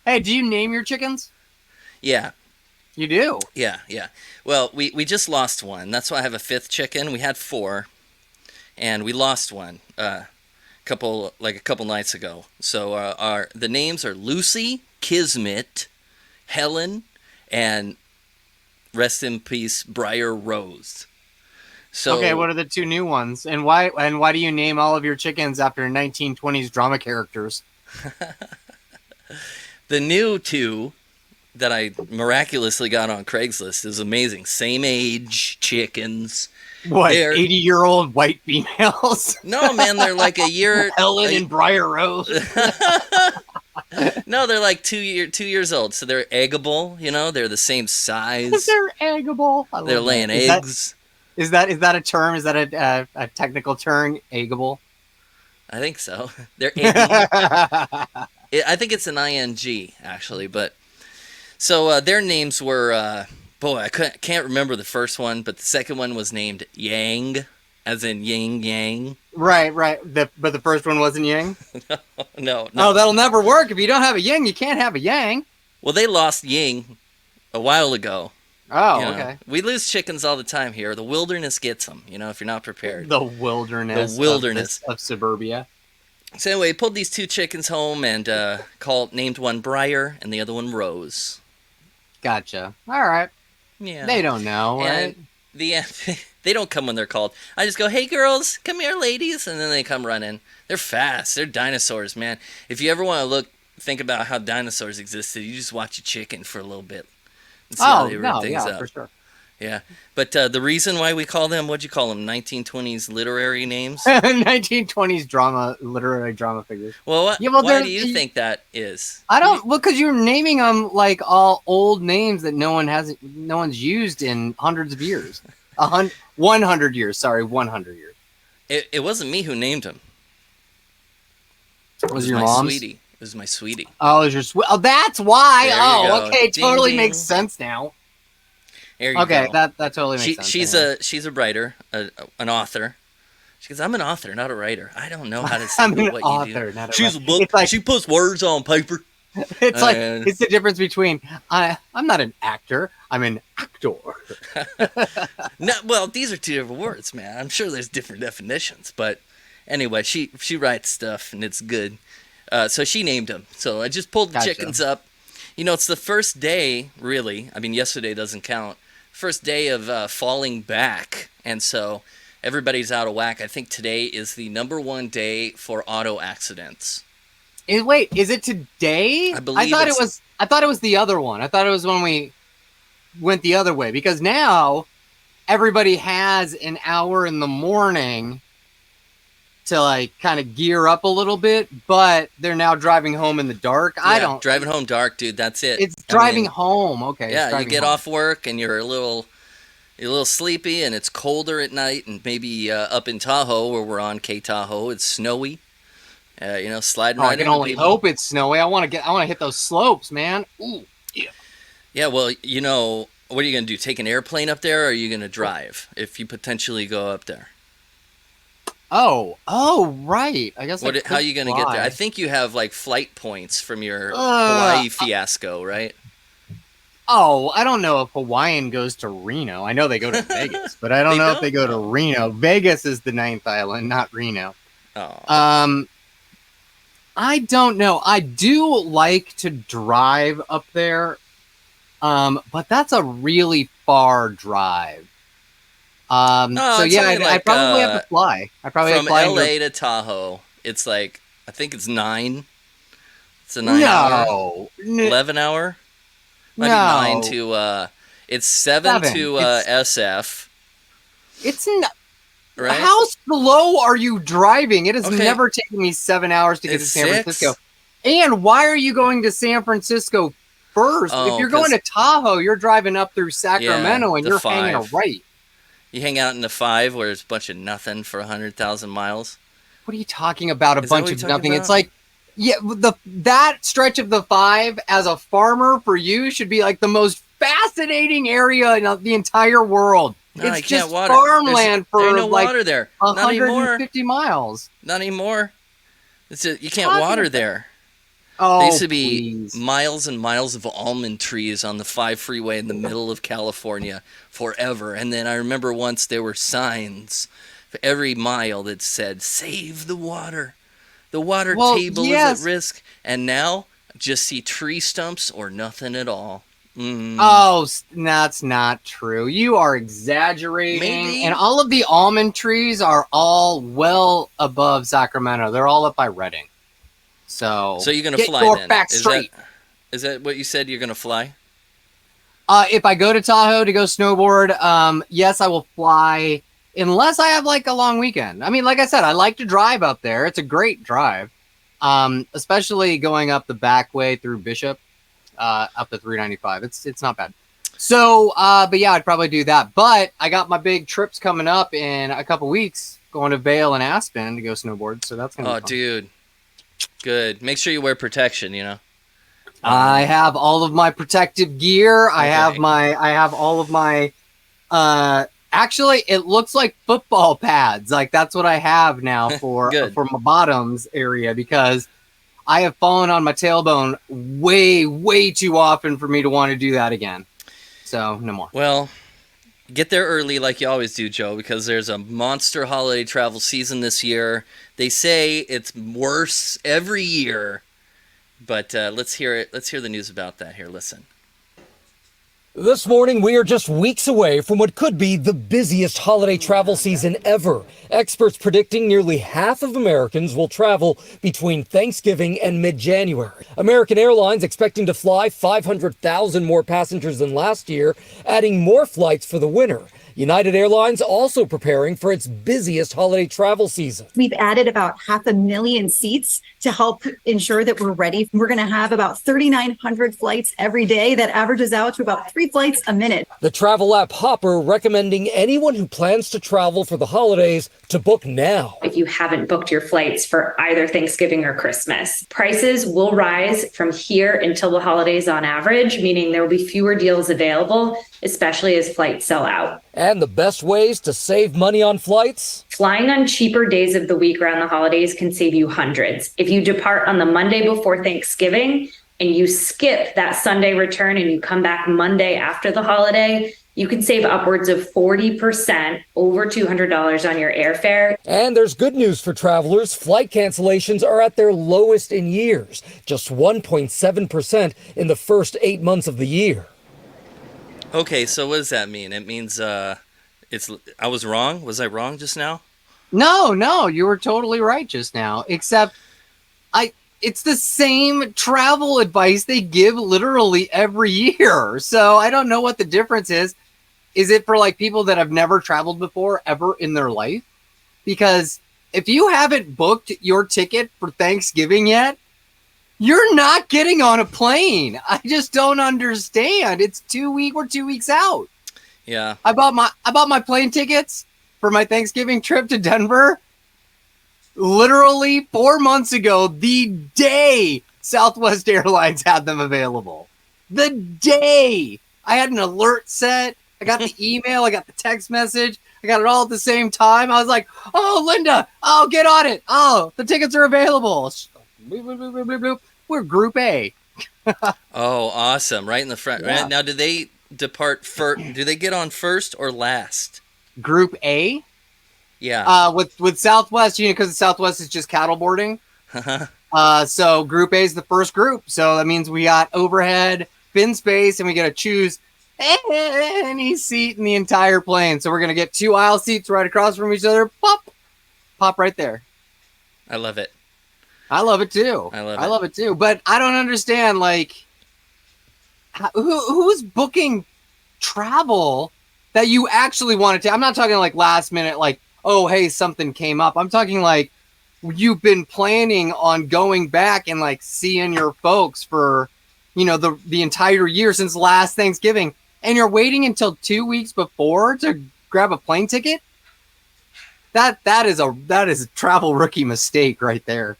Hey, do you name your chickens? Yeah, You do. yeah. Well, we just lost one. That's why I have a fifth chicken. We had four, and we lost one a couple nights ago. So our the names are Lucy, Kismet, Helen, and rest in peace, Briar Rose. Okay, So what are the two new ones? And why do you name all of your chickens after 1920s drama characters? the new two that I miraculously got on Craigslist is amazing. Same age chickens. What, They're 80-year-old white females? no man, they're like a year. Helen and Briar Rose. No, they're like 2 years old, so they're eggable. They're the same size. They're eggable. I They're love that. laying Is that eggs. is that is that a term? Is that a technical term? Eggable. I think so. They're eggy. I think it's an ing actually, but so their names were boy, can't remember the first one, but the second one was named Yang, as in yin yang. Right. But the first one wasn't Yang. No, Oh, no. that'll never work. If you don't have a Yang, you can't have a Yang. Well, they lost Ying a while ago. Oh, okay. We lose chickens all the time here. The wilderness gets them. If you're not prepared. The The wilderness wilderness. of suburbia. So anyway, pulled these two chickens home and named one Briar and the other one Rose. Gotcha. All right. Yeah. They don't know, right? And the they don't come when they're called. I just go, "Hey girls, come here, ladies," and then they come running. They're fast. They're dinosaurs, man. If you ever want to think about how dinosaurs existed, you just watch a chicken for a little bit and see how Oh they rip no, things yeah, up. for sure. Yeah, but the reason why we call them, what'd you call them, 1920s literary names? 1920s drama, literary drama figures. Well, Yeah, well, why do you think that is? I don't. Well, because you're naming them like all old names that no one's used in hundreds of years. 100 years. Sorry, 100 years. It wasn't me who named them. It Was was your my mom's? sweetie. It was my sweetie. Oh, is your oh, that's why. There you Oh, go. okay, Ding totally makes ding. sense now. There you Okay, go. that totally makes She sense. she's Anyway. a writer, an author. She goes, I'm an author, not a writer. I don't know how to say I'm an what you do. author, not a She's writer. a book. It's like She puts words on paper. it's like And it's the difference between I'm not an actor, I'm an actor. no, well, these are two different words, man. I'm sure there's different definitions, but anyway, she writes stuff and it's good. So she named them. So I just pulled the Gotcha. chickens up. It's the first day, really. I mean, yesterday doesn't count. First day of falling back, and so everybody's out of whack. I think today is the number one day for auto accidents. Wait, is it today? I believe I thought it was the other one. I thought it was when we went the other way because now everybody has an hour in the morning to like kind of gear up a little bit, but they're now driving home in the dark. I don't driving home dark, dude. That's it. It's I driving mean, home. Okay. Yeah, you get off work and you're a little sleepy, and it's colder at night, and maybe up in Tahoe where we're on K Tahoe, it's snowy. Sliding Oh, right I can into only people. hope it's snowy. I want to hit those slopes, man. Ooh, yeah. Yeah, well, what are you gonna do? Take an airplane up there, or are you gonna drive if you potentially go up there? Oh, right. I guess How are you gonna get there? I think you have like flight points from your Hawaii fiasco, right? Oh, I don't know if Hawaiian goes to Reno. I know they go to Vegas, but I don't They know if don't? they go to Reno. Vegas is the ninth island, not Reno. Oh, Um, I don't know. I do like to drive up there, but that's a really far drive. no, So it's yeah, only I like probably have to fly. I probably have from to fly and go. LA to Tahoe. It's like I think it's 9. It's a 9 hour, No, 11 hour. Might be no, 9 to. It's 7 7. to SF, It's not. right? How slow are you driving? It has Okay. never taken me 7 hours to get to It's San 6. Francisco. And why are you going to San Francisco first? Oh, If you're going 'cause to Tahoe, you're driving up through yeah, Sacramento and the you're hanging a 5. right. You hang out in the 5 where there's a bunch of nothing for 100,000 miles. What are you talking about? A Is that bunch what of you're talking nothing. It's about? like, yeah, that stretch of the 5 as a farmer for you should be like the most fascinating area in the entire world. No, It's you can't just water. farmland There's for no like water there. Not anymore. 150 miles. Not anymore. You can't Talking water about- there. There used Oh, to be please. miles and miles of almond trees on the 5 freeway in the middle of California forever. And then I remember once there were signs for every mile that said, "Save the water. The water Well, table is at yes. risk." And now, just see tree stumps or nothing at all. Oh, that's not true. You are exaggerating. And Maybe. all of the almond trees are all well above Sacramento. They're all up by Redding. So So you're gonna get fly your then? facts straight. Is that what you said? You're gonna fly? If I go to Tahoe to go snowboard, yes, I will fly unless I have like a long weekend. I mean, like I said, I like to drive up there. It's a great drive, especially going up the back way through Bishop, up to 395. It's not bad. So, but yeah, I'd probably do that. But I got my big trips coming up in a couple weeks, going to Vail and Aspen to go snowboard. So that's gonna be Oh, fun. dude, good. Make sure you wear protection. I Um, have all of my protective gear. okay, I have all of my actually it looks like football pads. Like that's what I have now good. for my bottoms area because I have fallen on my tailbone way too often for me to want to do that again. So no more. Well, get there early like you always do, Joe, because there's a monster holiday travel season this year. They say it's worse every year, but let's hear it. Let's hear the news about that here. Listen. This morning, we are just weeks away from what could be the busiest holiday travel season ever. Experts predicting nearly half of Americans will travel between Thanksgiving and mid-January. American Airlines expecting to fly 500,000 more passengers than last year, adding more flights for the winter. United Airlines also preparing for its busiest holiday travel season. We've added about 500,000 seats to help ensure that we're ready. We're going to have about 3,900 flights every day. That averages out to about 3 flights a minute. The travel app Hopper recommending anyone who plans to travel for the holidays to book now. If you haven't booked your flights for either Thanksgiving or Christmas, prices will rise from here until the holidays on average, meaning there will be fewer deals available, especially as flights sell out. And the best ways to save money on flights? Flying on cheaper days of the week around the holidays can save you hundreds. If you depart on the Monday before Thanksgiving and you skip that Sunday return and you come back Monday after the holiday, you can save upwards of 40%, over $200 on your airfare. And there's good news for travelers. Flight cancellations are at their lowest in years, just 1.7% in the first 8 months of the year. Okay, so what does that mean? It means it's. I was wrong. Was I wrong just now? No, you were totally right just now. Except it's the same travel advice they give literally every year. So I don't know what the difference is. Is it for like people that have never traveled before ever in their life? Because if you haven't booked your ticket for Thanksgiving yet, you're not getting on a plane. I just don't understand. We're 2 weeks out. Yeah. I bought my plane tickets for my Thanksgiving trip to Denver literally 4 months ago, the day Southwest Airlines had them available. The day I had an alert set, I got the email, I got the text message, I got it all at the same time. I was like, "Oh, Linda, oh, get on it. Oh, the tickets are available." We're Group A. Oh, awesome! Right in the front. Yeah. Right now, do they depart first? Do they get on first or last? Group A. Yeah. With Southwest, because Southwest is just cattle boarding. So Group A is the first group. So that means we got overhead bin space, and we got to choose any seat in the entire plane. So we're gonna get 2 aisle seats right across from each other. Pop right there. I love it. I love it too. I love I it. love it too. But I don't understand, like, who's booking travel that you actually want to take? I'm not talking like last minute, like, oh, hey, something came up. I'm talking like you've been planning on going back and like seeing your folks for, the entire year since last Thanksgiving, and you're waiting until 2 weeks before to grab a plane ticket. That is a travel rookie mistake right there.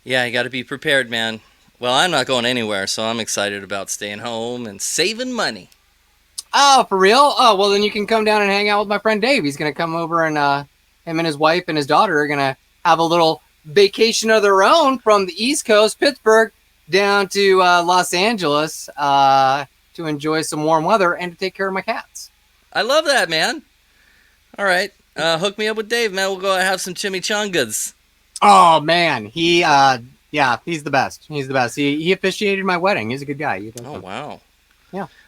Yeah, you got to be prepared, man. Well, I'm not going anywhere, so I'm excited about staying home and saving money. Oh, for real? Oh, well, then you can come down and hang out with my friend Dave. He's going to come over and him and his wife and his daughter are going to have a little vacation of their own from the East Coast, Pittsburgh, down to Los Angeles to enjoy some warm weather and to take care of my cats. I love that, man. All right. Hook me up with Dave, man. We'll go have some chimichangas. Oh, man. He's the best. He's the best. He officiated my wedding. He's a good guy. Oh, wow. Yeah.